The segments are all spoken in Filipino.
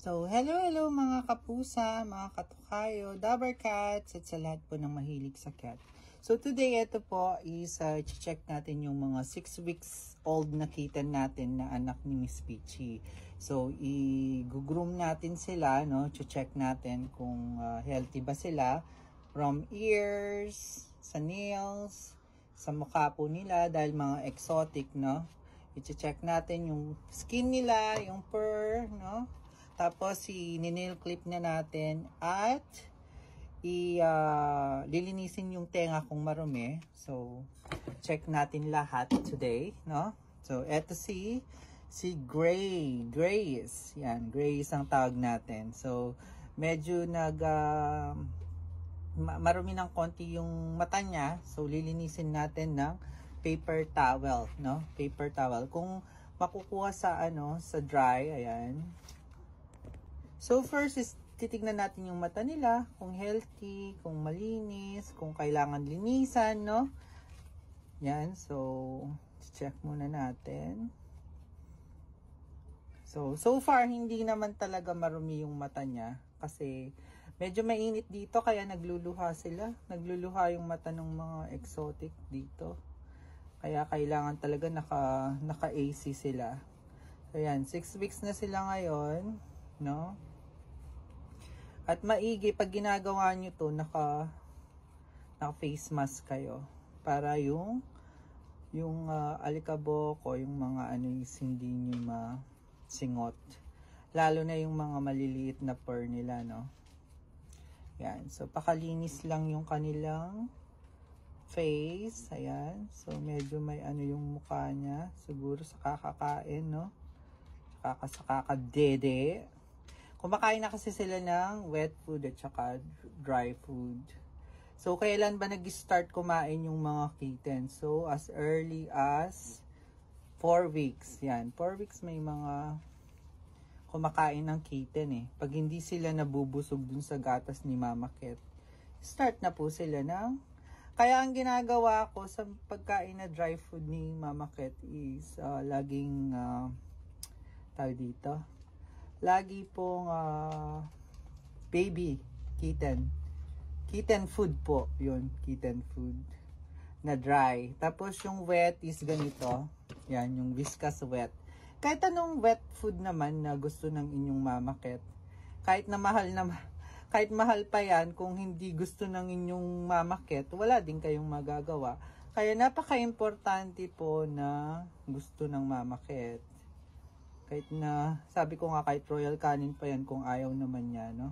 So, hello mga kapusa, mga katukayo, Dabber Cats, at sa lahat po ng mahilig sa cat. So, today, ito po is check natin yung mga 6 weeks old na kitten natin na anak ni Miss Peachy. So, i-groom natin sila, no? Check natin kung healthy ba sila from ears, sa nails, sa mukha po nila dahil mga exotic, no? I-check natin yung skin nila, yung fur, no? Tapos, i-nail clip na natin at lilinisin yung tenga kung marumi. So, check natin lahat today, no? So, eto si Grace. Yan, Grace ang tawag natin. So, medyo marumi ng konti yung mata niya. So, lilinisin natin ng paper towel, no? Paper towel. Kung makukuha sa sa dry, ayan. So, first is titignan natin yung mata nila, kung healthy, kung malinis, kung kailangan linisan, no? Yan, so, check muna natin. So far, hindi naman talaga marumi yung mata niya. Kasi, medyo mainit dito, kaya nagluluha sila. Nagluluha yung mata ng mga exotic dito. Kaya, kailangan talaga naka-AC sila. So, yan, 6 weeks na sila ngayon, no? At maigi, pag ginagawa nyo to, naka face mask kayo. Para yung alikabok o yung mga hindi nyo masingot. Lalo na yung mga maliliit na fur nila, no? Yan. So, pakalinis lang yung kanilang face. Ayan. So, medyo may yung mukha niya. Siguro sa kakakain, no? Sa kakadede. Kumakain na kasi sila ng wet food at saka dry food. So, kailan ba nag-start kumain yung mga kitten? So, as early as 4 weeks. Yan. 4 weeks may mga kumakain ng kitten eh. Pag hindi sila nabubusog dun sa gatas ni Mama Cat, start na po sila ng... Kaya ang ginagawa ko sa pagkain na dry food ni Mama Cat is laging tawag dito. Lagi pong baby kitten food po, yun, kitten food na dry. Tapos yung wet is ganito, yan, yung viscous wet. Kahit anong wet food naman na gusto ng inyong Mama Cat, kahit mahal pa yan, kung hindi gusto ng inyong Mama Cat, wala din kayong magagawa. Kaya napaka-importante po na gusto ng Mama Cat. Kahit na, sabi ko nga kahit royal canin pa yan kung ayaw naman niya, no?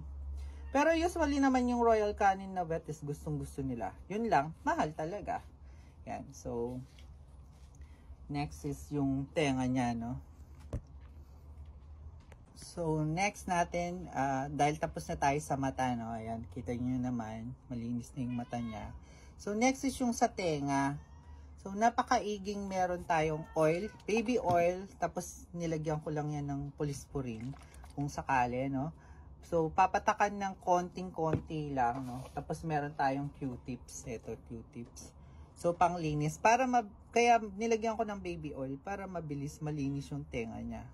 Pero usually naman yung royal canin na wet is gustong gusto nila. Yun lang, mahal talaga. Yan, so, next is yung tenga niya, no? So, next natin, dahil tapos na tayo sa mata, no? Ayan, kita nyo naman, malinis na yung mata niya. So, next is yung sa tenga. So, napakaiging meron tayong oil, baby oil, tapos nilagyan ko lang yan ng polysporin kung sakali, no? So, papatakan ng konting-konti lang, no? Tapos meron tayong Q-tips. Ito, Q-tips. So, panglinis. Kaya nilagyan ko ng baby oil para mabilis malinis yung tenga niya.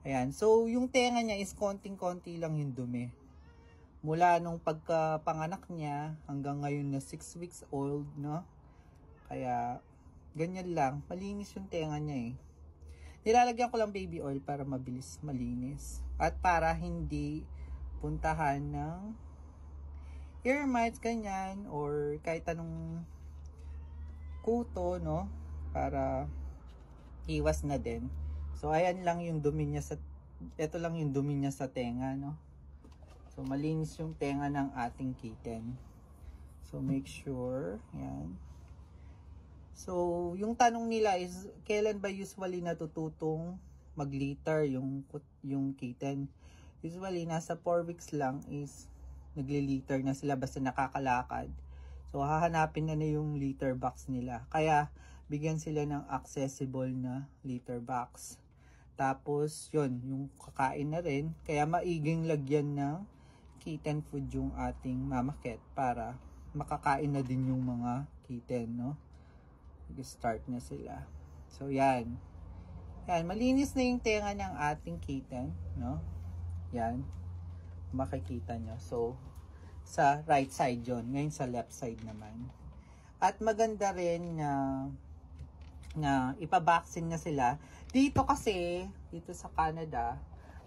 Ayan. So, yung tenga niya is konting-konti lang yung dumi. Mula nung pagkapanganak niya hanggang ngayon na 6 weeks old, no? Kaya... ganyan lang. Malinis yung tenga niya eh. Nilalagyan ko lang baby oil para mabilis malinis. At para hindi puntahan ng ear mites, ganyan. Or kahit anong kuto, no? Para iwas na din. So, ayan lang yung dumi niya sa... ito lang yung dumi niya sa tenga, no? So, malinis yung tenga ng ating kitten. So, make sure. Yan. So, yung tanong nila is, kailan ba usually natututong mag-litter yung kitten? Usually, nasa 4 weeks lang is nagli-litter na sila basta nakakalakad. So, hahanapin na yung litter box nila. Kaya, bigyan sila ng accessible na litter box. Tapos, yun, yung kakain na rin. Kaya, maiging lagyan ng kitten food yung ating Mama Cat para makakain na din yung mga kitten, no? Start na sila. So, yan. Yan, malinis na yung tenga ng ating kitten, no? Yan. Makikita nyo. So, sa right side yon, ngayon sa left side naman. At maganda rin na ipabaksin na sila. Dito kasi, dito sa Canada,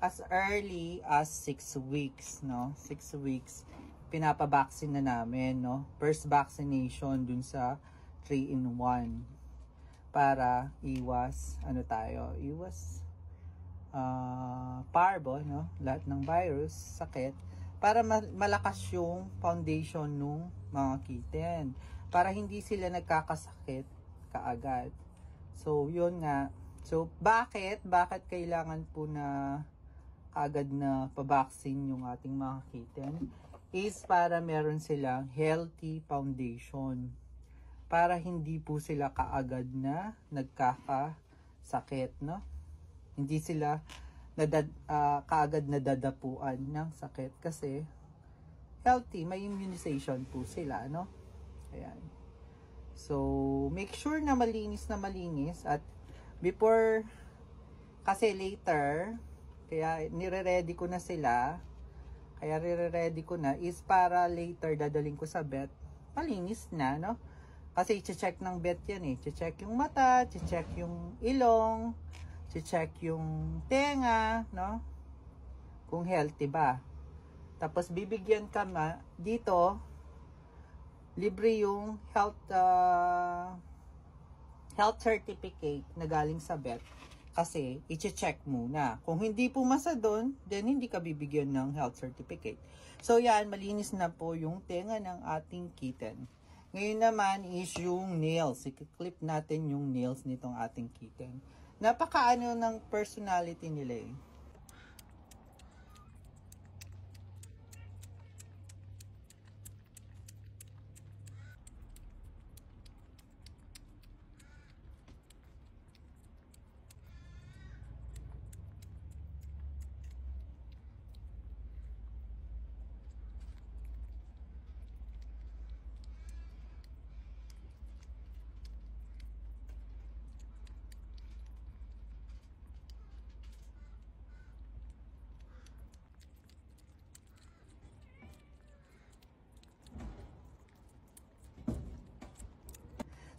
as early as 6 weeks, no? 6 weeks, pinapabaksin na namin, no? First vaccination dun sa 3-in-1 para iwas, parvo, no? Lahat ng virus, sakit, para malakas yung foundation nung mga kitten, para hindi sila nagkakasakit kaagad. So, yun nga. So, bakit kailangan po na agad na pabaksin yung ating mga kitten? Is para meron silang healthy foundation. Para hindi po sila kaagad na nagkakasakit, no? Hindi sila kaagad na dadapuan ng sakit kasi healthy, may immunization po sila, no? Ayan. So, make sure na malinis at before, kasi later, kaya nire-ready ko na sila, is para later dadaling ko sa vet, malinis na, no? Kasi i-check ng vet yan eh. I-check yung mata, i-check yung ilong, i-check yung tenga, no? Kung healthy ba. Tapos bibigyan ka dito, libre yung health certificate na galing sa vet. Kasi i-check muna. Kung hindi pumasa doon, then hindi ka bibigyan ng health certificate. So yan, malinis na po yung tenga ng ating kitten. Ngayon naman is yung nails. I-clip natin yung nails nitong ating kitten. Napakaano ng personality nila eh.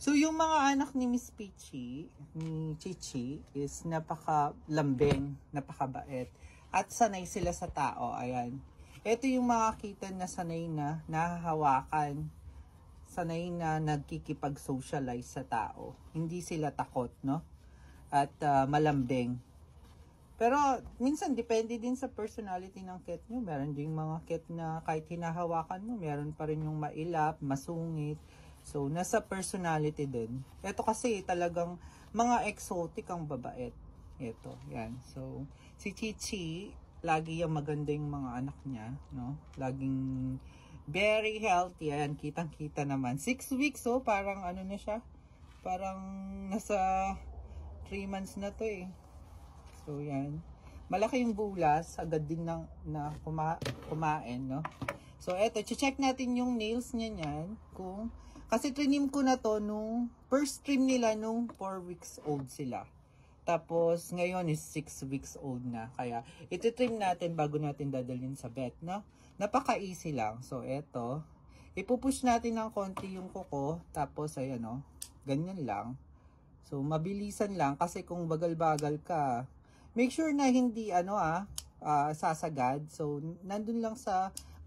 So, yung mga anak ni Miss Peachy, ni Chichi, is napaka-lambing, napakabait. At sanay sila sa tao. Ayan. Ito yung mga kitten na sanay na nahahawakan. Sanay na nagkikipag-socialize sa tao. Hindi sila takot, no? At malambing. Pero, minsan, depende din sa personality ng cat nyo. Meron din mga cat na kahit hinahawakan mo, meron pa rin yung mailap, masungit. So, nasa personality din. Ito kasi talagang mga exotic ang babait. Ito, yan. So, si Chichi, lagi yung maganda yung mga anak niya, no? Laging very healthy. Ayan, kitang-kita naman. 6 weeks, oh, parang ano na siya? Parang nasa 3 months na to eh. So, yan. Malaki yung bulas, agad din na kumain, no? So, eto, check natin yung nails niya niyan. Kasi trinim ko na to nung first trim nila nung 4 weeks old sila. Tapos, ngayon is 6 weeks old na. Kaya, iti-trim natin bago natin dadalhin sa vet, no? Napaka-easy lang. So, eto, ipupush natin ng konti yung kuko. Tapos, ayan, no? Ganyan lang. So, mabilisan lang. Kasi kung bagal-bagal ka, make sure na hindi, sasagad. So, nandun lang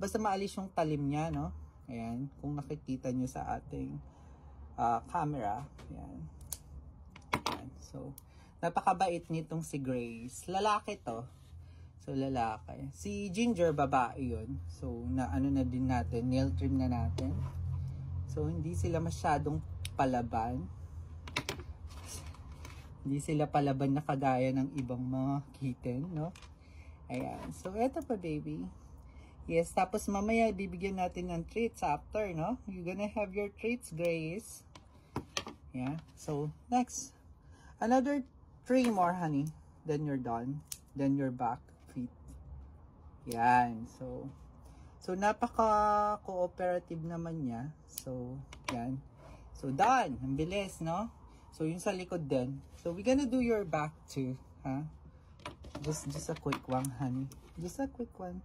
basta maalis yung talim niya, no? Ayan, kung nakikita nyo sa ating camera. Ayan. Ayan. So, napakabait nitong si Grace. Lalaki to. So, lalaki. Si Ginger, babae yun. So, na din natin, nail trim na natin. So, hindi sila masyadong palaban. Hindi sila palaban na kagaya ng ibang mga kitten, no? Ayan. So, eto pa, baby. Yes, tapos mamaya bibigyan natin ng treats after, no? You're gonna have your treats, Grace. Yeah. So, next. Another 3 more, honey. Then you're done. Then your back feet. Yan. So napaka-cooperative naman niya. So, yan. So, done. Ang bilis, no? So, yung sa likod din. So, we're gonna do your back too, ha? Just a quick one, honey. Just a quick one.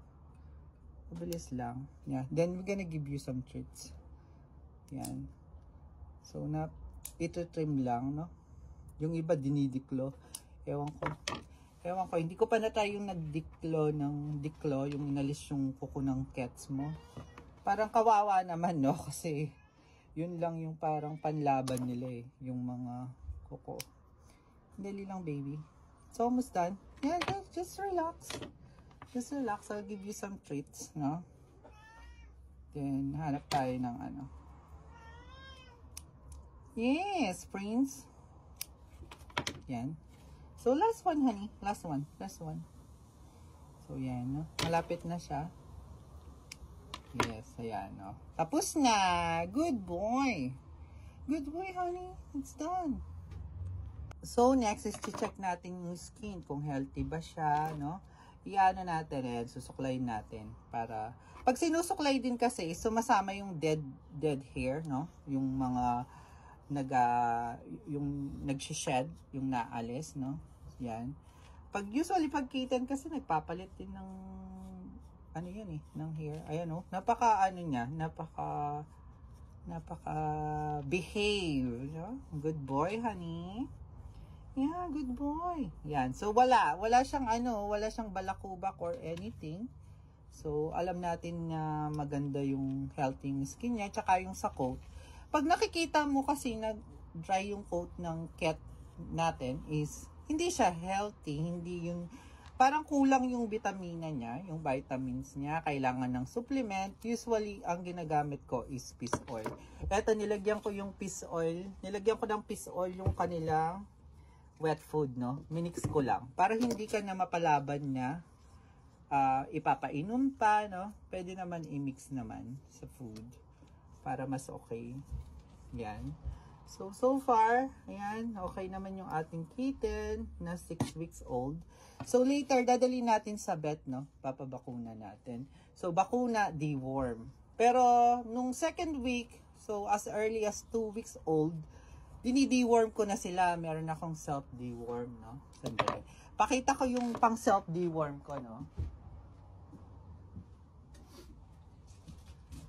Mabilis lang. Yeah. Then, we're gonna give you some treats. Yan. So, ito trim lang, no? Yung iba, dinidiklo. Ewan ko. Hindi ko pa na tayong nagdiklo ng diklo, yung inalis yung kuko ng cats mo. Parang kawawa naman, no? Kasi, yun lang yung parang panlaban nila eh. Yung mga kuko. Dali lang, baby. It's almost done. Yeah, just relax. Just relax. I'll give you some treats, no? Then, hanap tayo ng ano. Yes, Prince. Yan. So, last one, honey. Last one. So, yan, no? Malapit na siya. Yes, ayan, no? Tapos na! Good boy! Good boy, honey. It's done. So, next is check natin yung skin. Kung healthy ba siya, no? Iano natin, susuklayin natin. Para, pag sinusuklay din kasi, sumasama yung dead hair, no? Yung mga, yung nagsished, yung naalis, no? Yan. Usually, pag kitten kasi, nagpapalit din ng, ano yan eh, ng hair. Ayan, no? Behave, no? Good boy, honey. Yeah, good boy. Yan. So, wala siyang wala siyang balakubak or anything. So, alam natin na maganda yung healthy skin niya, tsaka yung sa coat. Pag nakikita mo kasi na dry yung coat ng cat natin is, hindi siya healthy, hindi yung, parang kulang yung vitamina niya, yung vitamins niya, kailangan ng supplement. Usually, ang ginagamit ko is fish oil. Eto, nilagyan ko ng fish oil yung kanilang wet food, no? Minix ko lang. Para hindi ka na mapalaban na ipapainom pa, no? Pwede naman i-mix naman sa food para mas okay. Yan. So far, ayan, okay naman yung ating kitten na 6 weeks old. So later, dadali natin sa vet, no? Papabakuna natin. So bakuna, deworm. Pero nung second week, so as early as 2 weeks old, dini-deworm ko na sila. Meron akong self-deworm, no? Sandali. Pakita ko yung pang self-deworm ko, no?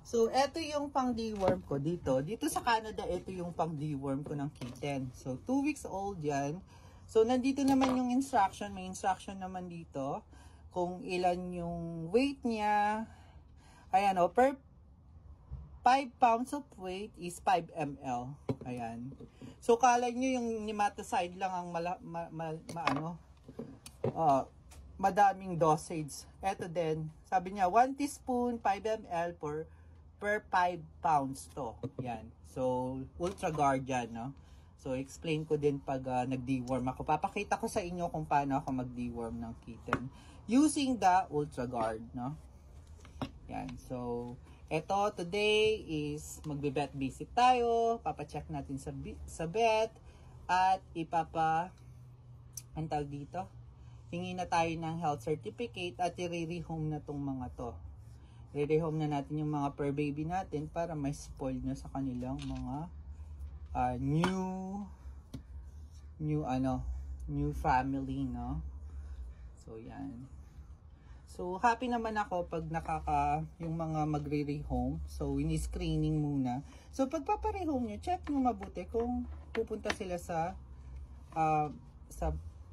So, eto yung pang deworm ko dito. Dito sa Canada, eto yung pang deworm ko ng kitten. So, 2 weeks old yan. So, nandito naman yung instruction. May instruction naman dito kung ilan yung weight niya. Ayan, o, per 5 pounds of weight is 5 ml. Ayan. So, kala nyo yung nematicide lang ang madaming dosage. Ito din. Sabi niya, 1 teaspoon, 5 ml per 5 pounds to. Yan. So, Ultra Guard yan, no? So, explain ko din pag nag-deworm ako. Papakita ko sa inyo kung paano ako mag-deworm ng kitten using the Ultra Guard, no? Yan. So, eto, today is magbe-vet visit tayo. Papacheck natin sa vet. At ang tawag dito, hingi na tayo ng health certificate at i-rehome na tong mga to. I-rehome na natin yung mga per baby natin para may spoil na sa kanilang mga new family, no? So, yan. So, happy naman ako pag yung mga magre-rehome. So, ini-screening muna. So, pag paparehome nyo, check nyo mabuti kung pupunta sila sa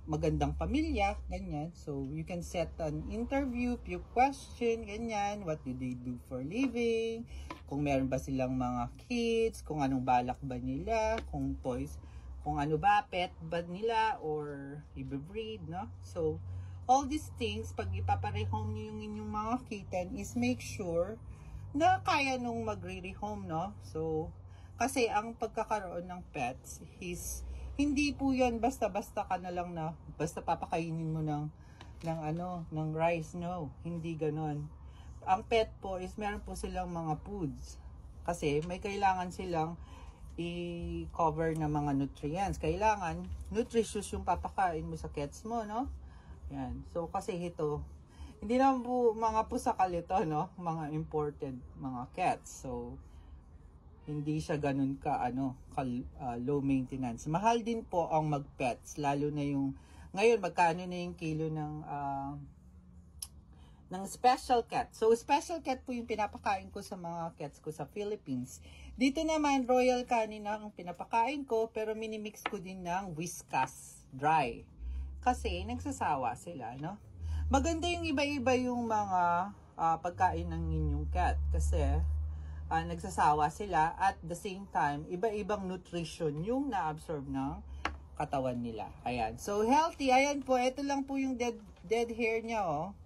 magandang pamilya, ganyan. So, you can set an interview, few question, ganyan. What do they do for living? Kung meron ba silang mga kids? Kung anong balak ba nila? Kung toys? Kung ano ba, pet ba nila? Or i-breed, no? So, all these things, pag ipaparehome nyo yung inyong mga kitten, is make sure na kaya nung magre-rehome, no? So, kasi ang pagkakaroon ng pets is, hindi po yan basta-basta ka na lang na, basta papakainin mo ng rice, no? Hindi ganon. Ang pet po is, meron po silang mga foods. Kasi may kailangan silang i-cover na mga nutrients. Kailangan, nutritious yung papakain mo sa cats mo, no? Yan. So, kasi ito, hindi naman po mga pusakal ito, no? Mga imported, mga cats. So, hindi siya ganun low maintenance. Mahal din po ang mag-pets, lalo na yung Ngayon, magkano na yung kilo ng special cat. So, special cat po yung pinapakain ko sa mga cats ko sa Philippines. Dito naman, Royal Canin ang pinapakain ko, pero minimix ko din ng Whiskas Dry. Kasi, nagsasawa sila, no? Maganda yung iba-iba yung mga pagkain ng inyong cat. Kasi, nagsasawa sila at the same time, iba-ibang nutrition yung na-absorb ng katawan nila. Ayan. So, healthy. Ayan po. Ito lang po yung dead hair niya, oh.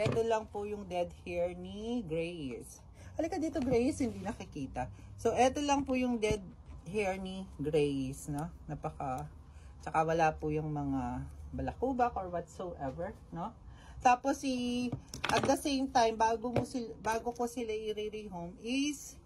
Ito lang po yung dead hair ni Grace. Halika dito, Grace. Hindi nakikita. So, ito lang po yung dead hair ni Grace, no? Tsaka wala po yung mga balakubak or whatsoever, no? Tapos, at the same time, bago ko sila i-rehome is,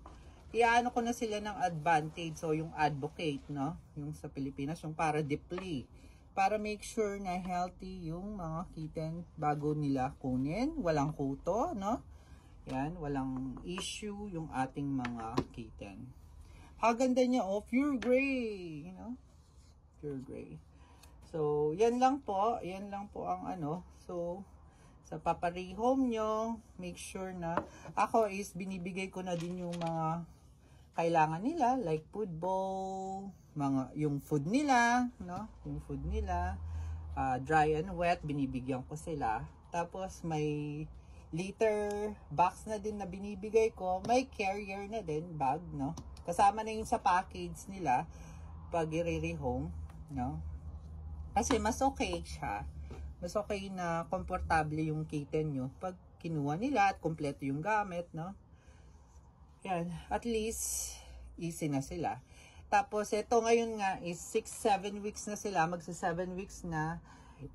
iano ko na sila ng advantage. So, yung advocate, no? Yung sa Pilipinas, yung para deeply. Para make sure na healthy yung mga kitten bago nila kunin. Walang kuto, no? Yan, walang issue yung ating mga kitten. Haganda niya, oh, pure gray, you know? Pure gray. So, yan lang po. Yan lang po ang ano. So, sa paparehome nyo, make sure na ako is binibigay ko na din yung mga kailangan nila, like food bowl, yung food nila, no? Yung food nila, dry and wet, binibigyan ko sila. Tapos may litter box na din na binibigay ko, may carrier na din, bag, no? Kasama na yung sa package nila pag i-rehome, no? Kasi mas okay siya. Mas okay na komportable yung kitten nyo pag kinuha nila at kompleto yung gamit, no? Yan, at least, easy na sila. Tapos, ito ngayon nga is 6-7 weeks na sila. Magsa 7 weeks na.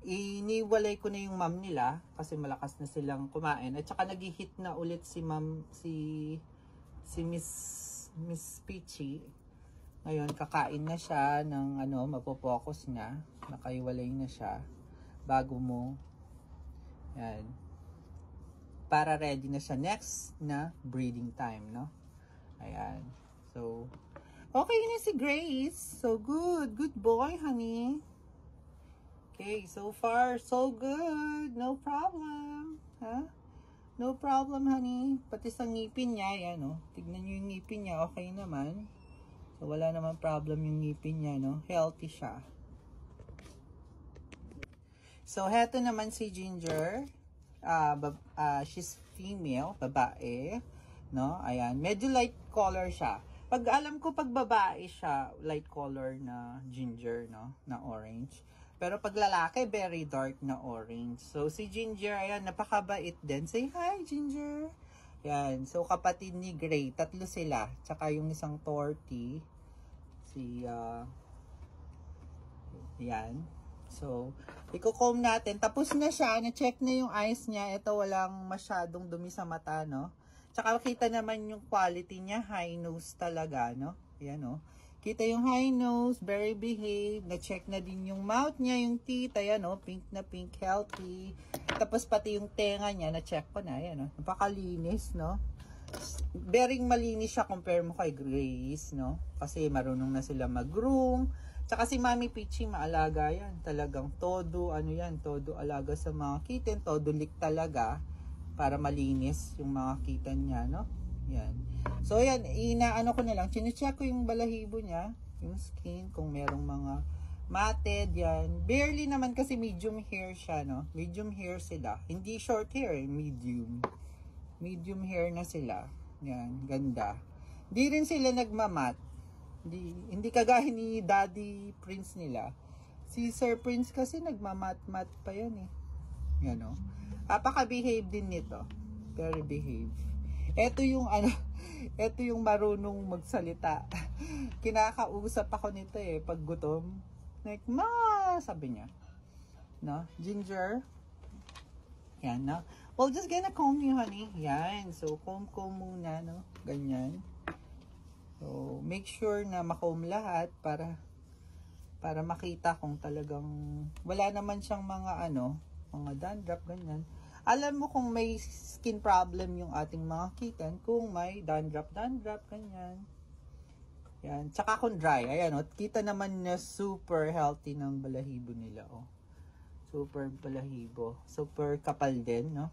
Iniwalay ko na yung mom nila kasi malakas na silang kumain. At saka nag-hit na ulit si Miss Peachy. Ngayon, kakain na siya ng mapopokus na. Nakaiwalay na siya. Bago mo. Yan. Para ready na siya next na breeding time, no? Ayan. So, okay na si Grace. So, good. Good boy, honey. Okay, so far, so good. No problem. Huh? No problem, honey. Pati sa ngipin niya, yan, no? Tignan nyo yung ngipin niya, okay naman. So, wala naman problem yung ngipin niya, no? Healthy siya. So, heto naman si Ginger. She's female, babae. No? Ayan. Medyo light color siya. Pag alam ko, pag babae siya, light color na ginger, no? Na orange. Pero pag lalaki, very dark na orange. So, si Ginger, ayan, napakabait din. Say hi, Ginger. Ayan. So, kapatid ni Gray. Tatlo sila. Tsaka yung isang torty. Ayan. So, i-comb natin. Tapos na siya. Na-check na yung eyes niya. Ito, walang masyadong dumi sa mata, no? Tsaka kita naman yung quality niya, high nose talaga, no? Ayan, no? Kita yung high nose, very behave. Na-check na din yung mouth niya, yung teeth, ayan, no? Pink na pink, healthy. Tapos pati yung tenga niya, na-check ko na, ayan, no? Napakalinis, no? Very malinis siya compare mo kay Grace, no? Kasi marunong na sila mag-groom. Tsaka si Mami Peachy, maalaga yan. Talagang todo, todo alaga sa mga kitten, todo lick talaga. Para malinis yung mga kitten niya, no? Yan. So, yan. Inaano ko na lang. Chine-check ko yung balahibo niya. Yung skin. Kung merong mga matted, yan. Barely naman kasi medium hair siya, no? Medium hair sila. Hindi short hair, medium. Medium hair na sila. Yan. Ganda. Hindi rin sila nagmamat. Hindi kagaya ni Daddy Prince nila. Si Sir Prince kasi nagmamat-mat pa yan, eh. Yan, no? Apaka-behave din nito. Very behave. Ito yung ito yung marunong magsalita. Kinakausap ako nito eh pag gutom. Like, ma, sabi niya. No? Ginger. Yan, no? Well, just gonna comb you, honey. Yan. So, comb muna, no? Ganyan. So, make sure na makomb lahat para makita kung talagang wala naman siyang mga mga dandruff, ganyan. Alam mo kung may skin problem yung ating mga kitten, kung may dandruff, ganyan. Yan. Tsaka kung dry, ayan, kita naman na super healthy ng balahibo nila, oh. Super balahibo. Super kapal din, no?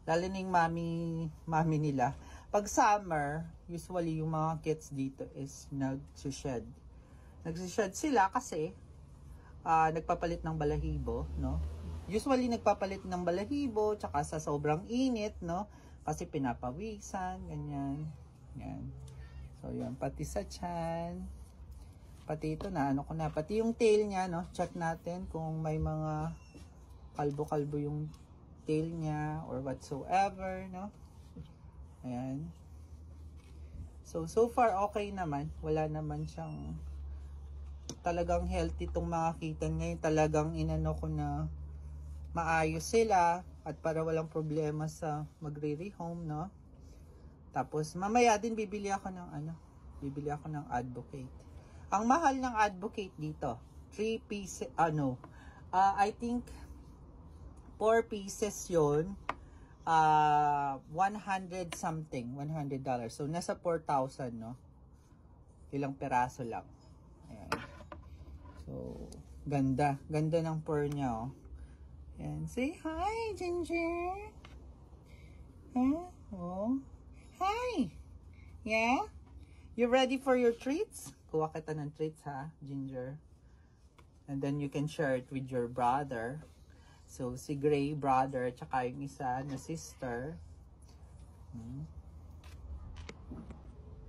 Lalo na yung mami nila. Pag summer, usually yung mga kids dito is nagsushed. Nagsushed sila kasi nagpapalit ng balahibo, no? Usually nagpapalit ng balahibo tsaka sa sobrang init, no? Kasi pinapawisan, ganyan. Yan. So, yan. Pati sa tiyan. Pati ito na, ano ko na. Pati yung tail niya, no? Check natin kung may mga kalbo-kalbo yung tail niya or whatsoever, no? Ayan. So far, okay naman. Wala naman siyang talagang healthy itong mga kitten ngayon. Talagang inano ko na maayos sila at para walang problema sa magre-rehome, no? Tapos mamaya din bibili ako ng Advocate. Ang mahal ng Advocate dito, 3 pieces, I think 4 pieces yun, 100 something, $100. So nasa 4,000, no? Ilang peraso lang. Ayan. So, ganda ng fur niya, oh. And say hi, Ginger. Huh? Oh. Hi. Yeah? You ready for your treats? Kuha kita ng treats, ha, Ginger. And then you can share it with your brother. So, si Gray, brother, tsaka yung isa na sister.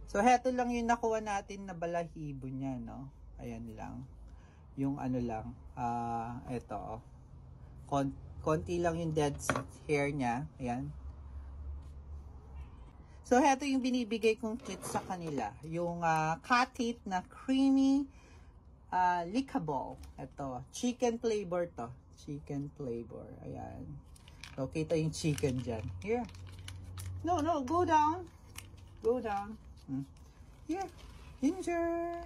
So, heto lang yung nakuha natin na balahibo niya, no? Ayan lang. Yung ano lang, eto, oh. Konti lang yung dead hair niya. Ayan. So, heto yung binibigay kong treats sa kanila. Yung cat teeth na creamy lickable. Ito, chicken flavor to. Chicken flavor. Ayan. So, kita yung chicken dyan. Here. No, go down. Go down. Here. Ginger.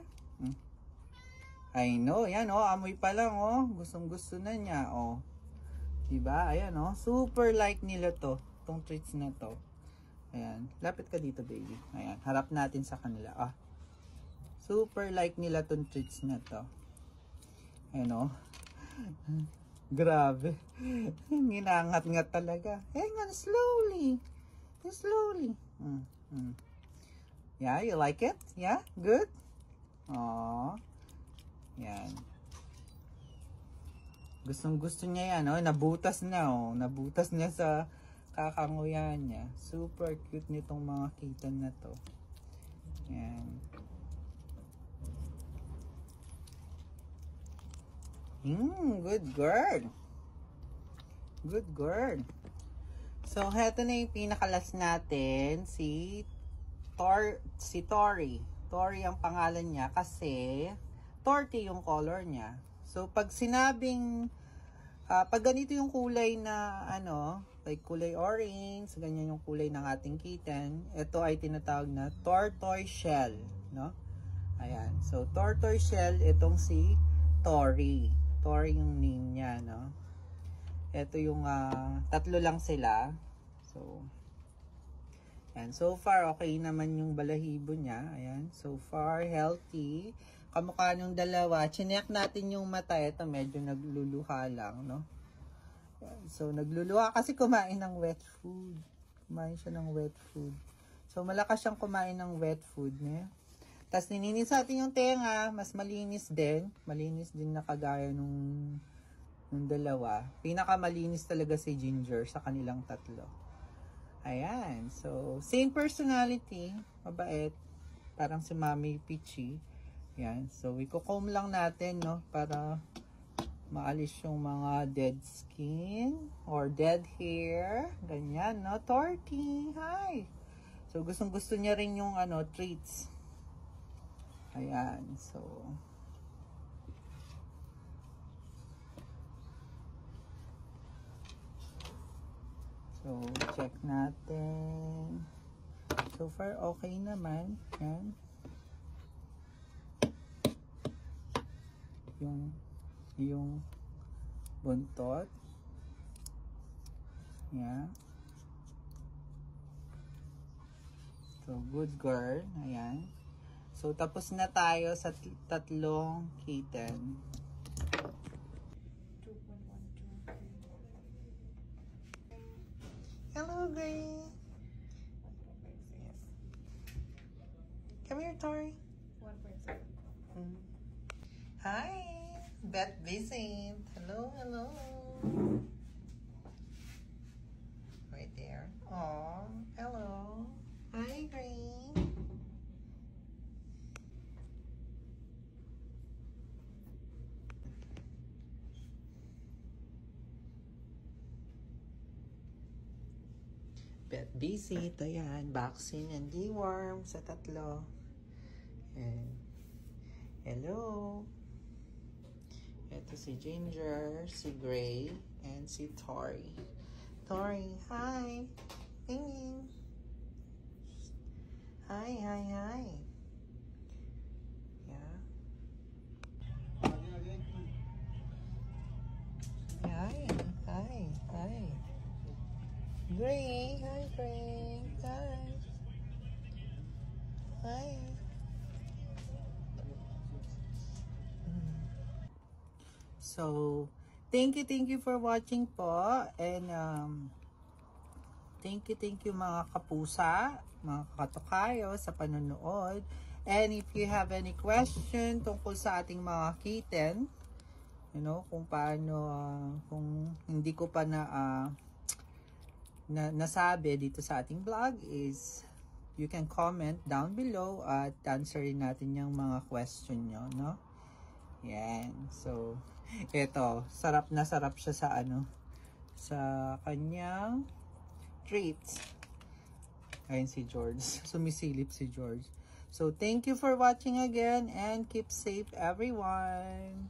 I know. Yan, oh. Amoy pa lang, oh. Gustong-gusto na niya, oh. Diba? Ayan, oh. Super like nila to. Itong treats na to. Ayan. Lapit ka dito, baby. Ayan. Harap natin sa kanila. Ah. Super like nila itong treats na to. Ayan, oh. Grabe. Ginangat-ngat talaga. Hang on, slowly. Slowly. Yeah, you like it? Yeah? Good? Aww. Yan. Gustong-gusto niya yan, oh. Nabutas na, oh. Nabutas niya sa kakanguyan niya. Super cute nitong mga kitten na to. Yan. Good girl. Good girl. So, heto na yung pinakalas natin. Si Tori. Tori ang pangalan niya kasi torty yung color niya. So, pag sinabing, pag ganito yung kulay na, like kulay orange, ganyan yung kulay ng ating kitten, ito ay tinatawag na tortoise shell, no? Ayan. So, tortoise shell, itong si Tori. Tori yung name niya, no? Ito yung, tatlo lang sila. So, ayan. So far, okay naman yung balahibo niya. Ayan. So far, healthy. Kamukha nung dalawa. Chinek natin yung mata. Ito, medyo nagluluha lang, no? So, nagluluha kasi kumain ng wet food. Kumain siya ng wet food. So, malakas siyang kumain ng wet food niya. Tapos, nininis natin yung tenga. Mas malinis din. Malinis din na kagaya nung dalawa. Pinakamalinis talaga si Ginger sa kanilang tatlo. Ayan. So, same personality. Mabait. Parang si Mami Peachy. Ayan. So, i-comb lang natin, no? Para maalis yung mga dead skin or dead hair. Ganyan, no? Torty. Hi! So, gustong-gusto niya rin yung, treats. Ayan. So, check natin. So far, okay naman. Yan. Yung buntot. Yeah. So, good girl. Ayan. So, tapos na tayo sa tatlong kitten. 2.12. Gray. Come here, Tori. 1.7. Hi, Beth Vincent. Hello, hello. Right there. Oh, hello. Hi, Green. Beth Vincent. Ayan, vaccine and deworm sa tatlo. And hello. Ito si Ginger, si Gray, and si Tori. Tori, hi. Pingin. Hi, hi, hi. Yeah. Hi, hi, hi. Gray, hi, Gray. Hi. Hi. So, thank you for watching po. And, thank you mga kapusa, mga katokayo sa panonood. And if you have any question tungkol sa ating mga kitten, you know, kung paano, kung hindi ko pa nasabi dito sa ating vlog is, you can comment down below at answerin natin yung mga question nyo, no? Yan. So, ito, sarap na sarap siya sa sa kanyang treats. Ayun si George. Sumisilip si George. So, thank you for watching again and keep safe everyone.